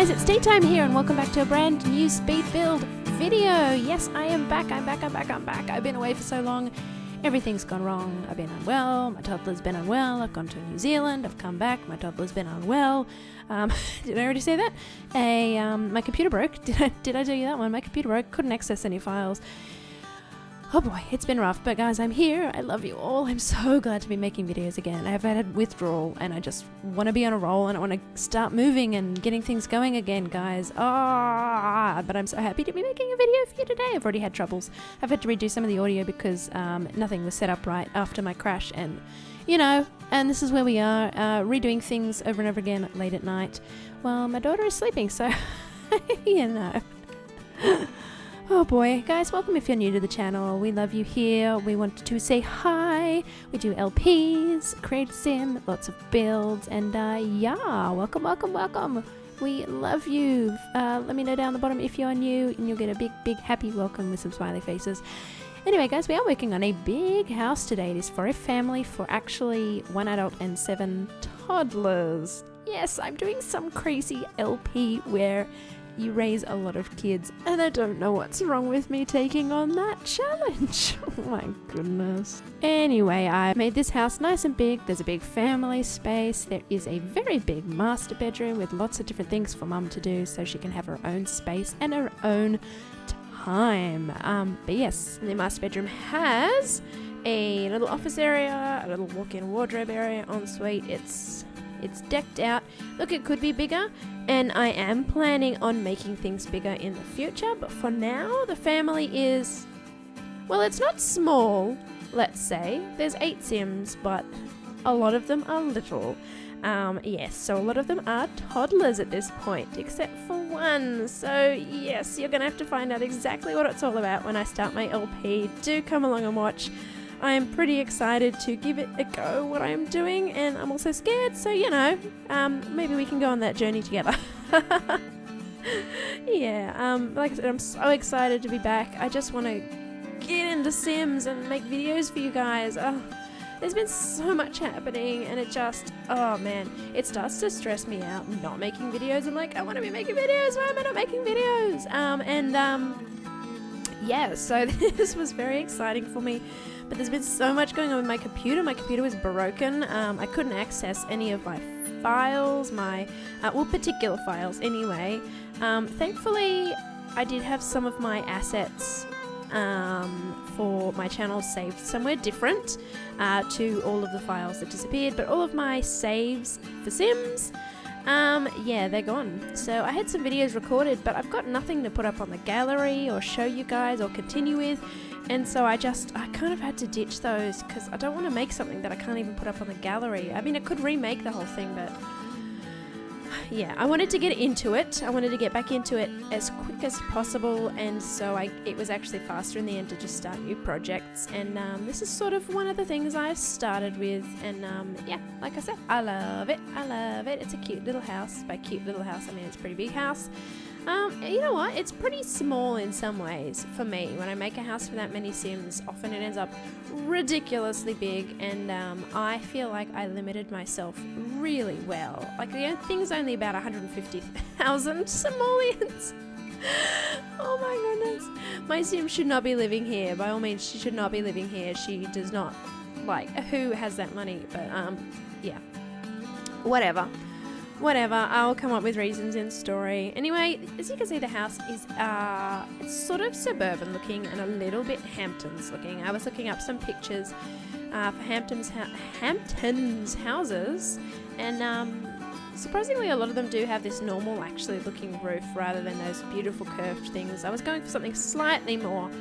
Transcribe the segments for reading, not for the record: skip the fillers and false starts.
guys, it's Teatime here and welcome back to a brand new speed build video. Yes, I am back, I'm back. I've been away for so long. Everything's gone wrong. I've been unwell, my toddler's been unwell, I've gone to New Zealand, I've come back, my toddler's been unwell. Did I already say that? My computer broke. Did I tell you that one? My computer broke, couldn't access any files. Oh boy, it's been rough, but guys, I'm here. I love you all. I'm so glad to be making videos again. I've had withdrawal and I just want to be on a roll and I want to start moving and getting things going again, guys. But I'm so happy to be making a video for you today. I've already had troubles. I've had to redo some of the audio because nothing was set up right after my crash, and you know, and this is where we are, redoing things over and over again late at night while my daughter is sleeping, so you know. Oh boy, guys, welcome if you're new to the channel. We love you here. We want to say hi. We do LPs, create sim, lots of builds, and yeah, welcome. We love you. Let me know down the bottom if you're new, and you'll get a big happy welcome with some smiley faces. Anyway, guys, we are working on a big house today. It is for a family, for actually 1 adult and 7 toddlers. Yes, I'm doing some crazy LP where you raise a lot of kids, and I don't know what's wrong with me taking on that challenge. Oh my goodness. Anyway, I made this house nice and big. There's a big family space. There is a very big master bedroom with lots of different things for mum to do so she can have her own space and her own time. But yes, the master bedroom has a little office area, a little walk-in wardrobe area, ensuite. It's decked out. Look, it could be bigger, and I am planning on making things bigger in the future, but for now, the family is, well, it's not small, let's say. There's 8 Sims, but a lot of them are little. Yes, so a lot of them are toddlers at this point, except for one. So yes, you're gonna have to find out exactly what it's all about when I start my LP. Do come along and watch. I am pretty excited to give it a go, what I am doing, and I'm also scared, so you know, maybe we can go on that journey together. Yeah, like I said, I'm so excited to be back. I just want to get into Sims and make videos for you guys. Oh, there's been so much happening, and it just, oh man, it starts to stress me out not making videos. I'm like, I want to be making videos, why am I not making videos? Yeah, so this was very exciting for me. But there's been so much going on with my computer. My computer was broken. I couldn't access any of my files, particular files anyway. Thankfully, I did have some of my assets for my channel saved somewhere different to all of the files that disappeared. But all of my saves for Sims, yeah, they're gone. So I had some videos recorded, but I've got nothing to put up on the gallery or show you guys or continue with. And so I kind of had to ditch those because I don't want to make something that I can't even put up on the gallery. I mean, I could remake the whole thing, but yeah, I wanted to get into it. I wanted to get back into it as quick as possible, and so it was actually faster in the end to just start new projects. And this is sort of one of the things I started with, and yeah, like I said, I love it. It's a cute little house. By cute little house, I mean it's a pretty big house. You know what? It's pretty small in some ways for me. When I make a house for that many Sims, often it ends up ridiculously big, and I feel like I limited myself really well. Like the thing's only about 150,000 simoleons. Oh my goodness. My Sim should not be living here. By all means, she should not be living here. She does not, like, who has that money? But yeah, whatever, I'll come up with reasons in story. Anyway, as you can see, the house is it's sort of suburban looking and a little bit Hamptons looking. I was looking up some pictures for Hamptons houses, and surprisingly a lot of them do have this normal actually looking roof rather than those beautiful curved things. I was going for something slightly more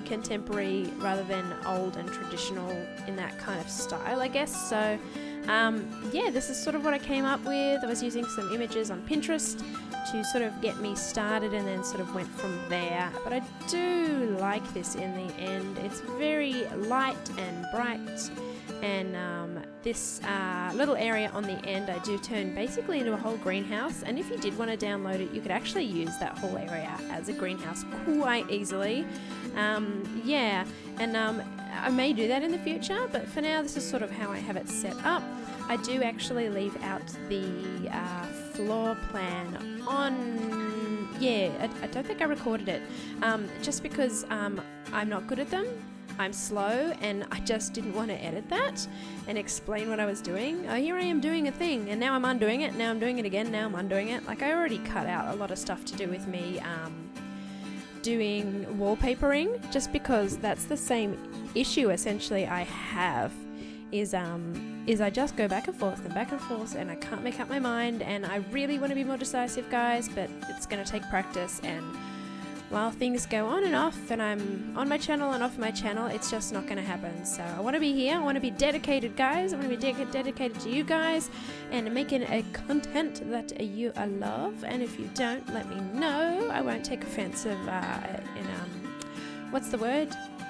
contemporary rather than old and traditional in that kind of style, I guess. So yeah, this is sort of what I came up with. I was using some images on Pinterest to sort of get me started, and then sort of went from there. But I do like this in the end. It's very light and bright, and this little area on the end I do turn basically into a whole greenhouse, and if you did want to download it, you could actually use that whole area as a greenhouse quite easily. Yeah, and I may do that in the future, but for now this is sort of how I have it set up. I do actually leave out the floor plan I don't think I recorded it, just because I'm not good at them. I'm slow, and I just didn't want to edit that and explain what I was doing. Oh, here I am doing a thing, and now I'm undoing it, now I'm doing it again, now I'm undoing it. Like, I already cut out a lot of stuff to do with me doing wallpapering, just because that's the same issue essentially I have, is I just go back and forth, and I can't make up my mind, and I really want to be more decisive, guys, but it's going to take practice, and while things go on and off, and I'm on my channel and off my channel, it's just not going to happen. So I want to be here. I want to be dedicated, guys. I want to be dedicated to you guys and making a content that you love. And if you don't, let me know. I won't take offensive in what's the word?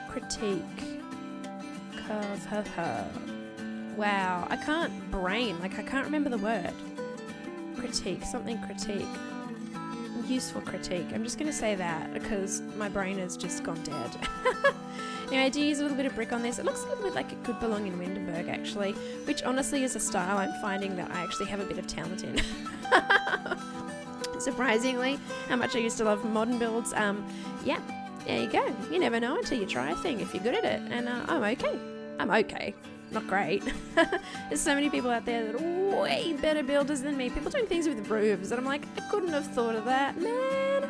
Critique. Wow, I can't I can't remember the word. Critique. Useful critique. I'm just going to say that because my brain has just gone dead. Anyway, I do use a little bit of brick on this. It looks a little bit like it could belong in Windenburg, actually, which honestly is a style I'm finding that I actually have a bit of talent in. Surprisingly, how much I used to love modern builds. Yeah, there you go. You never know until you try a thing if you're good at it. And I'm okay. Not great. There's so many people out there that are way better builders than me. People doing things with roofs, and I'm like, I couldn't have thought of that, man.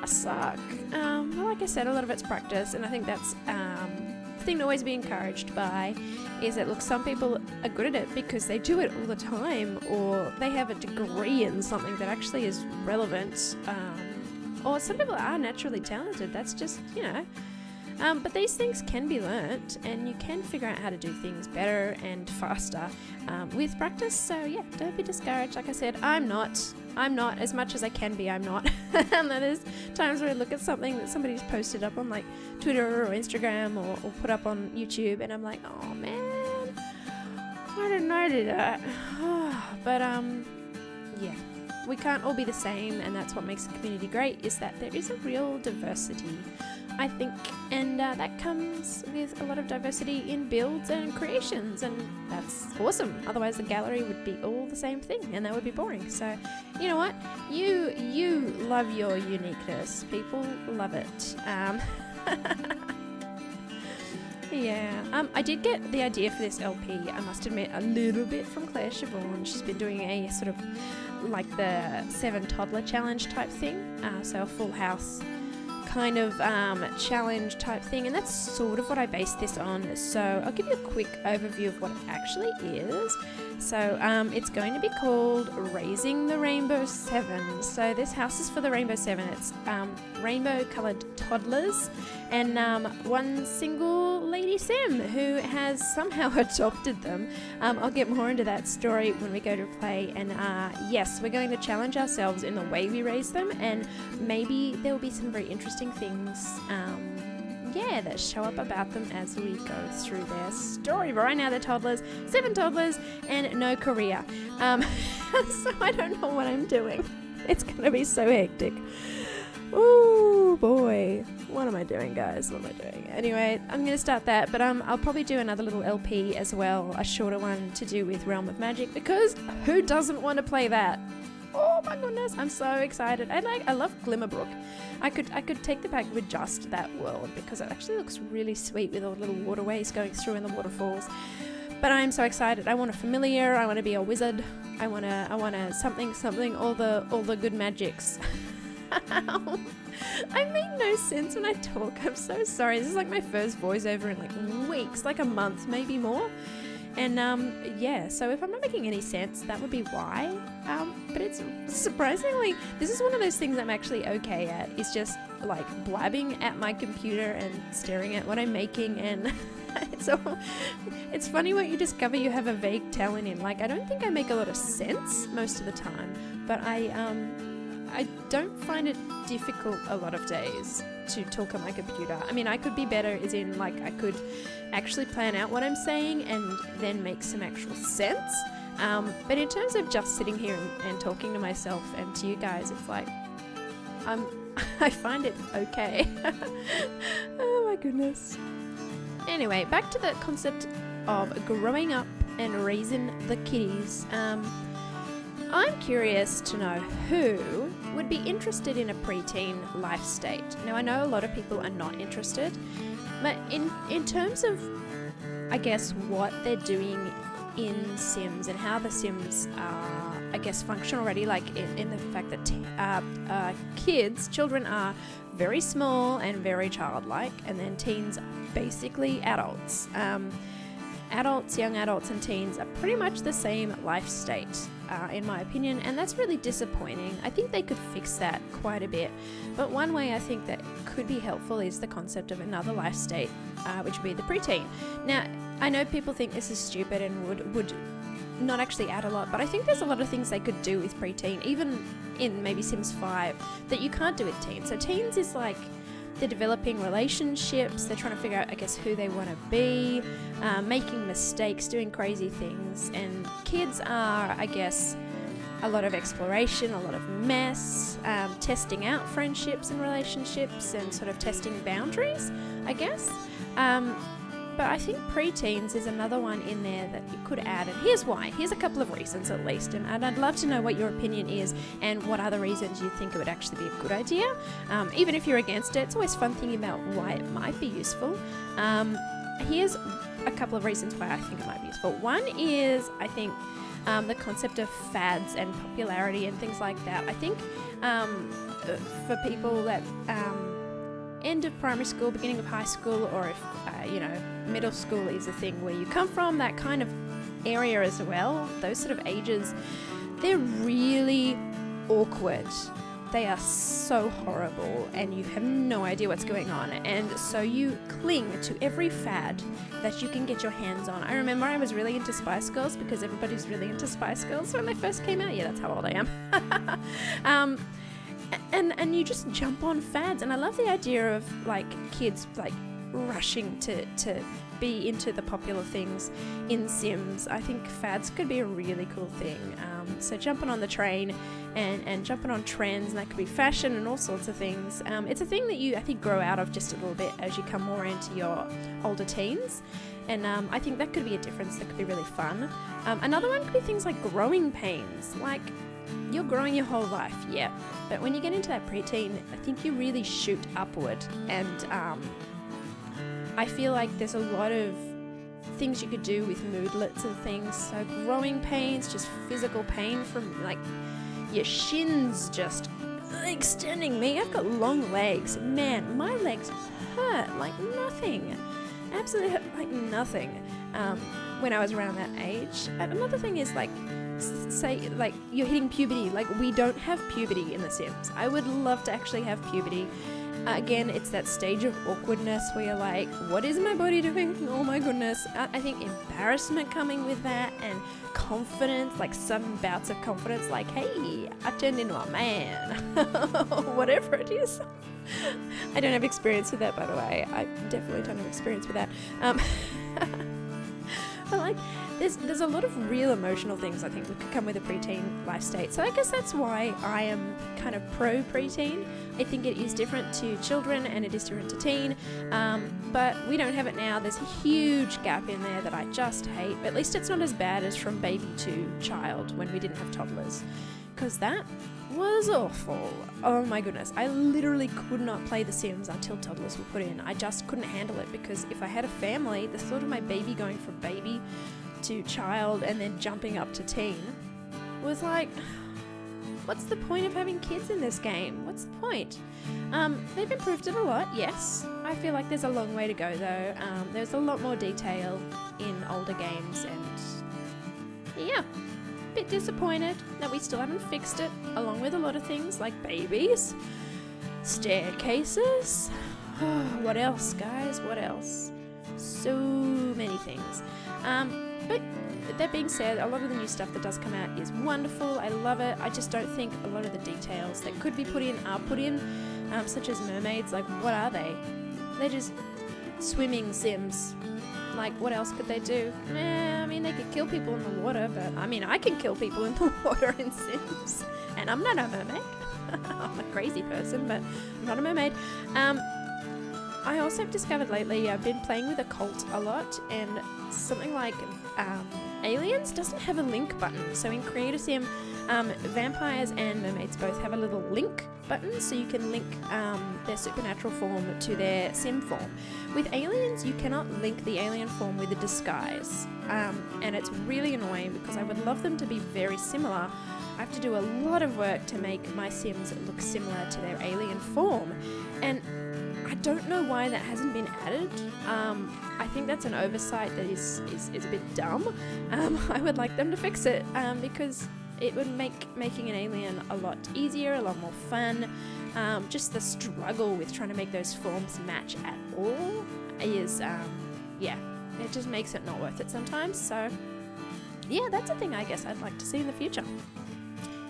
I suck. Well, like I said, a lot of it's practice, and I think that's the thing to always be encouraged by, is that, look, some people are good at it because they do it all the time, or they have a degree in something that actually is relevant, or some people are naturally talented. That's just, but these things can be learnt, and you can figure out how to do things better and faster with practice. So yeah, don't be discouraged. Like I said, I'm not as much as I can be. I'm not. And there's times where I look at something that somebody's posted up on like Twitter or Instagram or put up on YouTube, and I'm like, oh man, why didn't I do that? But yeah, we can't all be the same, and that's what makes the community great, is that there is a real diversity, I think, and that comes with a lot of diversity in builds and creations, and that's awesome. Otherwise the gallery would be all the same thing, and that would be boring. So you know what, you love your uniqueness. People love it. Yeah, I did get the idea for this LP, I must admit, a little bit from Claire Siobhan. She's been doing a sort of like the 7 toddler challenge type thing, so a full house kind of challenge type thing, and that's sort of what I based this on. So I'll give you a quick overview of what it actually is. So it's going to be called Raising the Rainbow 7. So this house is for the Rainbow 7. It's rainbow coloured toddlers, and one single lady Sim who has somehow adopted them. I'll get more into that story when we go to play, and yes, we're going to challenge ourselves in the way we raise them, and maybe there will be some very interesting things that show up about them as we go through their story. But right now they're toddlers, 7 toddlers, and no career. So I don't know what I'm doing. It's gonna be so hectic. Oh boy, what am I doing, guys? What am I doing? Anyway, I'm gonna start that, but I'll probably do another little LP as well, a shorter one to do with Realm of Magic, because who doesn't want to play that? Oh my goodness, I'm so excited. I love Glimmerbrook. I could take the pack with just that world, because it actually looks really sweet with all the little waterways going through and the waterfalls. But I'm so excited. I want a familiar, I want to be a wizard, I want a something, all the good magics. I make no sense when I talk. I'm so sorry. This is like my first voiceover in like weeks, like a month, maybe more. And yeah, so if I'm not making any sense, that would be why. But it's surprisingly, this is one of those things I'm actually okay at, is just like blabbing at my computer and staring at what I'm making, and it's funny what you discover you have a vague talent in. Like, I don't think I make a lot of sense most of the time, but I don't find it difficult a lot of days to talk on my computer. I mean, I could be better, as in like I could actually plan out what I'm saying and then make some actual sense. But in terms of just sitting here and talking to myself and to you guys, it's like I find it okay. Oh my goodness. Anyway, back to the concept of growing up and raising the kiddies. I'm curious to know who would be interested in a preteen life state. Now, I know a lot of people are not interested, but in terms of, I guess, what they're doing in Sims and how the Sims I guess, function already, like in the fact that children are very small and very childlike, and then teens are basically adults. Young adults and teens are pretty much the same life state, in my opinion, and that's really disappointing. I think they could fix that quite a bit, but one way I think that could be helpful is the concept of another life state, which would be the preteen. Now, I know people think this is stupid and would not actually add a lot, but I think there's a lot of things they could do with preteen, even in maybe Sims 5, that you can't do with teens. So teens is like, they're developing relationships, they're trying to figure out, I guess, who they want to be, making mistakes, doing crazy things, and kids are, I guess, a lot of exploration, a lot of mess, testing out friendships and relationships, and sort of testing boundaries, I guess. But I think preteens is another one in there that you could add, and here's why. Here's a couple of reasons at least, and I'd love to know what your opinion is and what other reasons you think it would actually be a good idea. Even if you're against it, it's always fun thinking about why it might be useful. Here's a couple of reasons why I think it might be useful. One is, I think, the concept of fads and popularity and things like that. I think for people that end of primary school, beginning of high school, or if middle school is a thing where you come from, that kind of area as well, those sort of ages, they're really awkward. They are so horrible and you have no idea what's going on, and so you cling to every fad that you can get your hands on. I remember I was really into Spice Girls because everybody's really into Spice Girls when they first came out. Yeah, that's how old I am. And you just jump on fads, and I love the idea of like kids like rushing to be into the popular things in Sims. I think fads could be a really cool thing. So jumping on the train and jumping on trends, and that could be fashion and all sorts of things. It's a thing that you, I think, grow out of just a little bit as you come more into your older teens. And I think that could be a difference that could be really fun. Another one could be things like growing pains. Like, you're growing your whole life, yeah, but when you get into that preteen, I think you really shoot upward, and I feel like there's a lot of things you could do with moodlets and things. So growing pains, just physical pain from like your shins just extending. Me, I've got long legs, man, my legs hurt like nothing, absolutely hurt like nothing when I was around that age. Another thing is, like, say like you're hitting puberty. Like, we don't have puberty in The Sims. I would love to actually have puberty. Again, it's that stage of awkwardness where you're like, what is my body doing? Oh my goodness. I think embarrassment coming with that, and confidence, like sudden bouts of confidence, like, hey, I turned into a man. Whatever it is. I don't have experience with that, by the way. I definitely don't have experience with that. But like, there's a lot of real emotional things I think that could come with a preteen life state. So I guess that's why I am kind of pro preteen. I think it is different to children and it is different to teen, but we don't have it now. There's a huge gap in there that I just hate. At least it's not as bad as from baby to child when we didn't have toddlers, because that was awful. Oh my goodness, I literally could not play The Sims until toddlers were put in. I just couldn't handle it, because if I had a family, the thought of my baby going from baby to child and then jumping up to teen was like, what's the point of having kids in this game? What's the point? They've improved it a lot, yes. I feel like there's a long way to go though. There's a lot more detail in older games, and yeah, a bit disappointed that we still haven't fixed it, along with a lot of things like babies, staircases. What else, guys? What else? So many things. But that being said, a lot of the new stuff that does come out is wonderful. I love it. I just don't think a lot of the details that could be put in are put in, such as mermaids. Like, what are they? They're just swimming Sims. Like, what else could they do? I mean, they could kill people in the water, but I mean, I can kill people in the water in Sims, and I'm not a mermaid. I'm a crazy person, but I'm not a mermaid. I also have discovered lately, I've been playing with a cult a lot, and something like Aliens doesn't have a link button. So in Create a Sim, Vampires and mermaids both have a little link button, so you can link their supernatural form to their sim form. With aliens, you cannot link the alien form with a disguise, and it's really annoying because I would love them to be very similar. I have to do a lot of work to make my sims look similar to their alien form, and I don't know why that hasn't been added. I think that's an oversight that is a bit dumb. I would like them to fix it, because it would make making an alien a lot easier, a lot more fun. Just the struggle with trying to make those forms match at all is, it just makes it not worth it sometimes. So, yeah, that's a thing I guess I'd like to see in the future.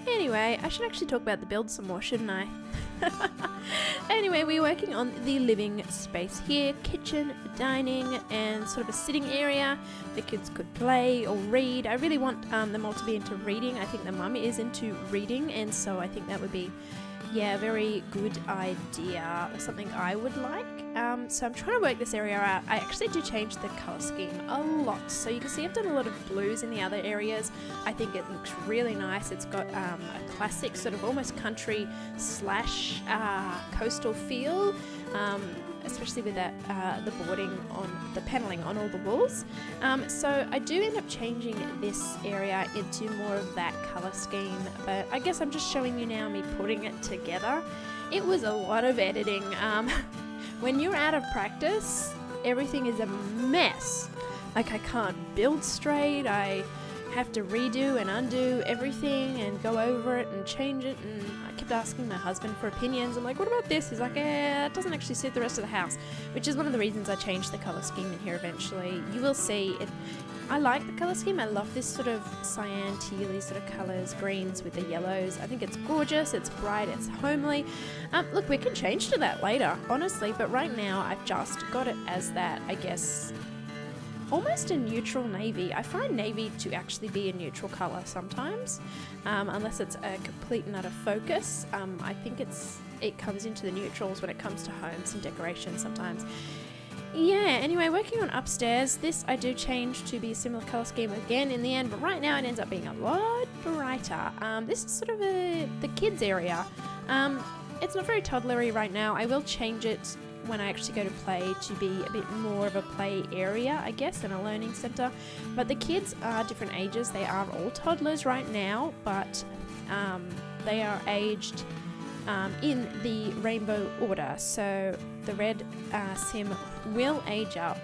Anyway, I should actually talk about the build some more, shouldn't I? Anyway, we're working on the living space here. Kitchen, dining, and sort of a sitting area. The kids could play or read. I really want them all to be into reading. I think the mum is into reading, and so I think that would be, a very good idea. Something I would like. So I'm trying to work this area out. I actually do change the colour scheme a lot. So you can see I've done a lot of blues in the other areas. I think it looks really nice. It's got a classic sort of almost country / coastal feel, especially with that the boarding on the paneling on all the walls. So I do end up changing this area into more of that colour scheme, but I guess I'm just showing you now me putting it together. It was a lot of editing. When you're out of practice, everything is a mess. Like, I can't build straight. I have to redo and undo everything and go over it and change it, and I kept asking my husband for opinions. I'm like, what about this? He's like, it doesn't actually suit the rest of the house, which is one of the reasons I changed the colour scheme in here eventually. You will see it. I like the colour scheme. I love this sort of cyan, tealy sort of colours, greens with the yellows. I think it's gorgeous, it's bright, it's homely. Look, we can change to that later, honestly, but right now I've just got it as that, I guess, almost a neutral navy. I find navy to actually be a neutral colour sometimes, unless it's a complete and utter focus. I think it comes into the neutrals when it comes to homes and decorations sometimes. Yeah, anyway, working on upstairs, this I do change to be a similar colour scheme again in the end, but right now it ends up being a lot brighter. This is sort of the kids area. It's not very toddlery right now. I will change it when I actually go to play to be a bit more of a play area, I guess, and a learning centre. But the kids are different ages. They are all toddlers right now, but they are aged in the rainbow order. So the red sim will age up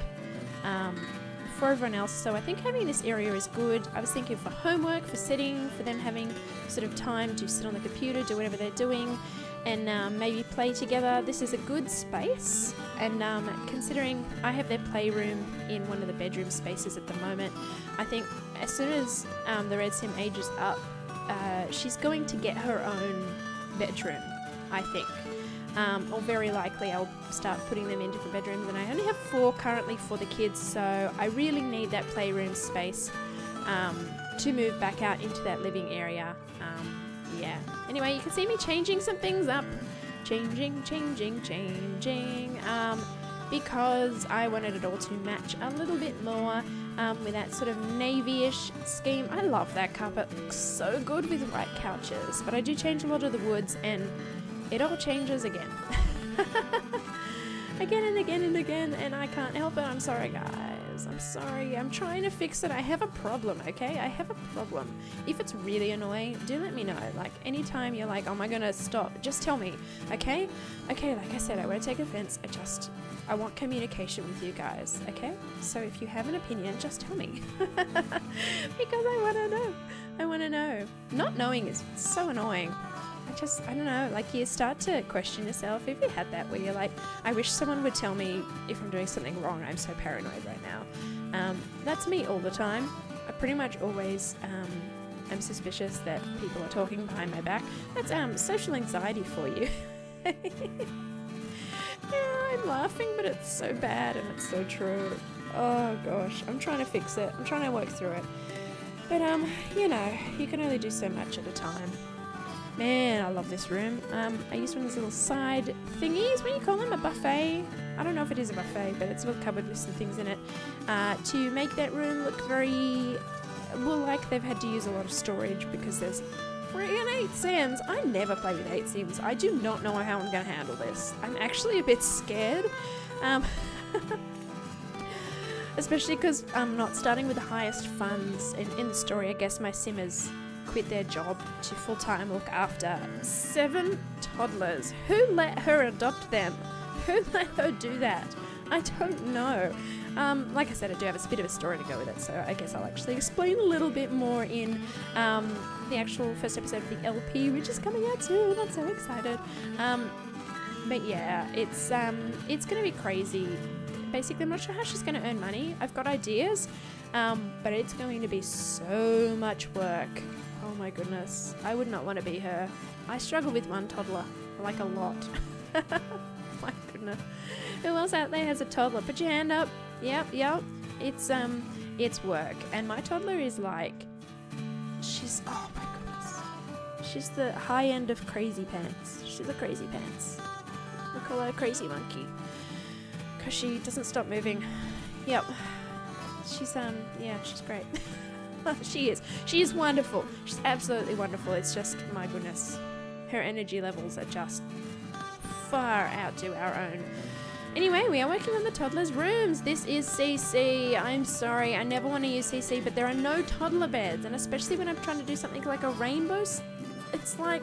for everyone else. So I think having this area is good. I was thinking for homework, for sitting, for them having sort of time to sit on the computer, do whatever they're doing, and maybe play together. This is a good space, and considering I have their playroom in one of the bedroom spaces at the moment, I think as soon as the red sim ages up, she's going to get her own bedroom, I think. Or very likely I'll start putting them in different bedrooms, and I only have 4 currently for the kids, so I really need that playroom space to move back out into that living area. Anyway, you can see me changing some things up. Changing. Because I wanted it all to match a little bit more with that sort of navy-ish scheme. I love that carpet. It looks so good with white couches. But I do change a lot of the woods, and it all changes again. Again and again and again, and I can't help it. I'm sorry, guys. I'm sorry. I'm trying to fix it. I have a problem, okay? I have a problem. If it's really annoying, do let me know. Like, anytime you're like, oh, am I gonna stop? Just tell me, okay? Okay, like I said, I won't take offense. I want communication with you guys, okay? So if you have an opinion, just tell me. Because I wanna know. I wanna know. Not knowing is so annoying. I don't know, like, you start to question yourself. If you had that where you're like, I wish someone would tell me if I'm doing something wrong, I'm so paranoid right now. That's me all the time. I pretty much always am suspicious that people are talking behind my back. That's social anxiety for you. Yeah, I'm laughing, but it's so bad and it's so true. Oh gosh, I'm trying to fix it. I'm trying to work through it. But you know, you can only do so much at a time. Man, I love this room. I used one of these little side thingies. What do you call them? A buffet? I don't know if it is a buffet, but it's a little cupboard with some things in it to make that room look very, well, like they've had to use a lot of storage because there's freaking 8 Sims. I never play with 8 Sims. I do not know how I'm going to handle this. I'm actually a bit scared. Especially because I'm not starting with the highest funds. In the story, I guess my Simmers quit their job to full-time look after 7 toddlers. Who let her adopt them? Who let her do that? I don't know. Like I said, I do have a bit of a story to go with it, so I guess I'll actually explain a little bit more in the actual first episode of the LP, which is coming out soon. I'm so excited. But yeah, it's going to be crazy. Basically, I'm not sure how she's going to earn money. I've got ideas, but it's going to be so much work. Oh my goodness. I would not want to be her. I struggle with one toddler, like a lot. My goodness. Who else out there has a toddler? Put your hand up. Yep. It's work. And my toddler is like, oh my goodness. She's the high end of crazy pants. She's a crazy pants. We call her a crazy monkey. Because she doesn't stop moving. Yep. She's, she's great. She is wonderful. She's absolutely wonderful. It's just, my goodness, her energy levels are just far outdo our own. Anyway, we are working on the toddlers' rooms. This is CC. I'm sorry, I never want to use CC, but there are no toddler beds, and especially when I'm trying to do something like a rainbow, it's like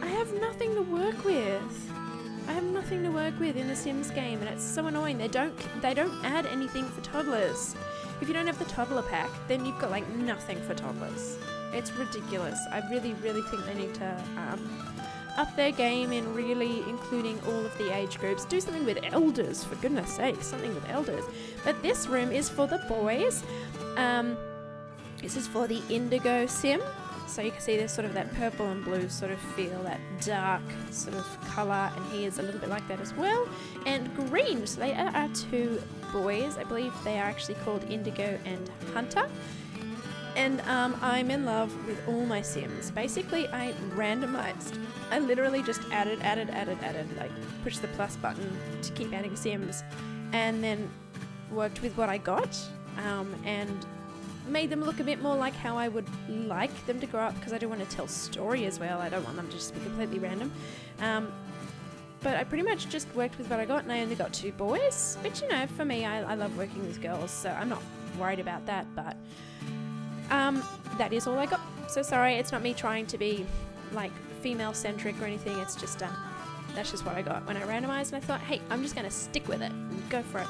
I have nothing to work with. I have nothing to work with in the Sims game, and it's so annoying. They don't add anything for toddlers. If you don't have the toddler pack, then you've got like nothing for toddlers. It's ridiculous. I really, really think they need to up their game in really including all of the age groups. Do something with elders, for goodness sake, something with elders. But this room is for the boys. This is for the Indigo Sim. So you can see there's sort of that purple and blue sort of feel, that dark sort of colour, and he is a little bit like that as well. And green, so they are our 2 boys. I believe they are actually called Indigo and Hunter. And I'm in love with all my Sims. Basically, I randomized. I literally just added, like push the plus button to keep adding Sims, and then worked with what I got, and made them look a bit more like how I would like them to grow up, because I do want to tell story as well. I don't want them to just be completely random. But I pretty much just worked with what I got, and I only got 2 boys, which, you know, for me, I love working with girls, so I'm not worried about that, but that is all I got. So sorry, it's not me trying to be like female centric or anything. It's just that's just what I got when I randomized, and I thought, hey, I'm just gonna stick with it and go for it.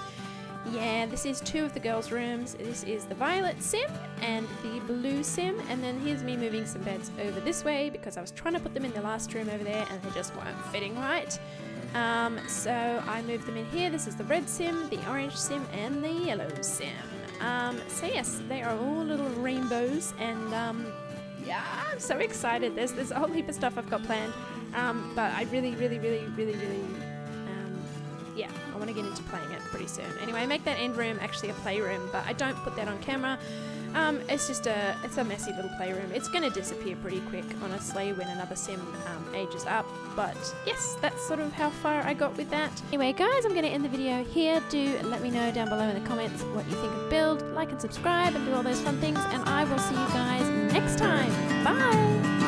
Yeah, this is 2 of the girls' rooms. This is the violet Sim and the blue Sim, and then here's me moving some beds over this way because I was trying to put them in the last room over there and they just weren't fitting right. So I moved them in here. This is the red Sim, the orange Sim, and the yellow Sim. So yes, they are all little rainbows, and yeah, I'm so excited. There's a whole heap of stuff I've got planned, but I really, yeah, I want to get into playing it pretty soon. Anyway, I make that end room actually a playroom, but I don't put that on camera. It's a messy little playroom. It's going to disappear pretty quick, honestly, when another Sim ages up. But yes, that's sort of how far I got with that. Anyway, guys, I'm going to end the video here. Do let me know down below in the comments what you think of build, like and subscribe, and do all those fun things. And I will see you guys next time. Bye!